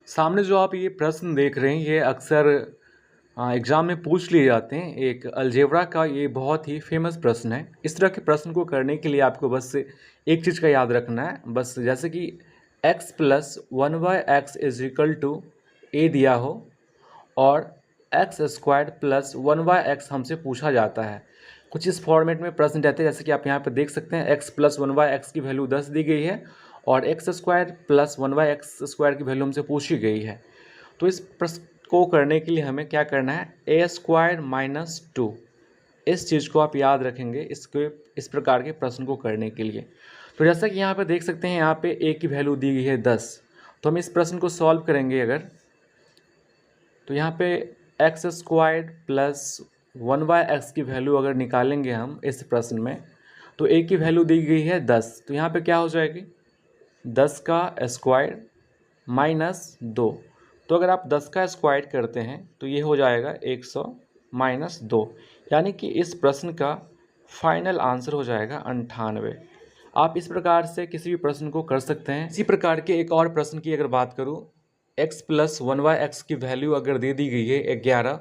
सामने जो आप ये प्रश्न देख रहे हैं ये अक्सर एग्ज़ाम में पूछ लिए जाते हैं। एक अलजेब्रा का ये बहुत ही फेमस प्रश्न है। इस तरह के प्रश्न को करने के लिए आपको बस एक चीज़ का याद रखना है, बस जैसे कि x plus 1/x is equal to a दिया हो और एक्स स्क्वायर प्लस 1/x हमसे पूछा जाता है। कुछ इस फॉर्मेट में प्रश्न रहते हैं, जैसे कि आप यहाँ पर देख सकते हैं x प्लस 1/x की वैल्यू 10 दी गई है और x square plus 1/x square की वैल्यू हमसे पूछी गई है। तो इस प्रश्न को करने के लिए हमें क्या करना है, ए स्क्वायर माइनस 2, इस चीज़ को आप याद रखेंगे इस प्रकार के प्रश्न को करने के लिए। तो जैसा कि यहाँ पे देख सकते हैं, यहाँ पे ए की वैल्यू दी गई है 10, तो हम इस प्रश्न को सॉल्व करेंगे अगर, तो यहाँ पे एक्स स्क्वायर प्लस 1/x की वैल्यू अगर निकालेंगे हम इस प्रश्न में, तो ए की वैल्यू दी गई है 10, तो यहाँ पे क्या हो जाएगी 10 का स्क्वायर माइनस 2। तो अगर आप 10 का स्क्वायर करते हैं तो ये हो जाएगा 100 माइनस 2, यानी कि इस प्रश्न का फाइनल आंसर हो जाएगा 98। आप इस प्रकार से किसी भी प्रश्न को कर सकते हैं। इसी प्रकार के एक और प्रश्न की अगर बात करूं, x प्लस 1/x की वैल्यू अगर दे दी गई है 11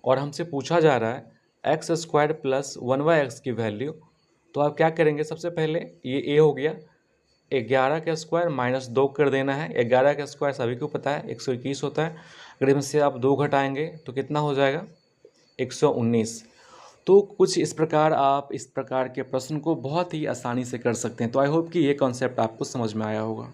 और हमसे पूछा जा रहा है एक्स स्क्वायर प्लस 1/x की वैल्यू, तो आप क्या करेंगे, सबसे पहले ये a हो गया, 11 का स्क्वायर माइनस 2 कर देना है। 11 का स्क्वायर सभी को पता है 121 होता है। अगर इसमें से आप 2 घटाएंगे तो कितना हो जाएगा 119। तो कुछ इस प्रकार आप इस प्रकार के प्रश्न को बहुत ही आसानी से कर सकते हैं। तो आई होप कि ये कॉन्सेप्ट आपको समझ में आया होगा।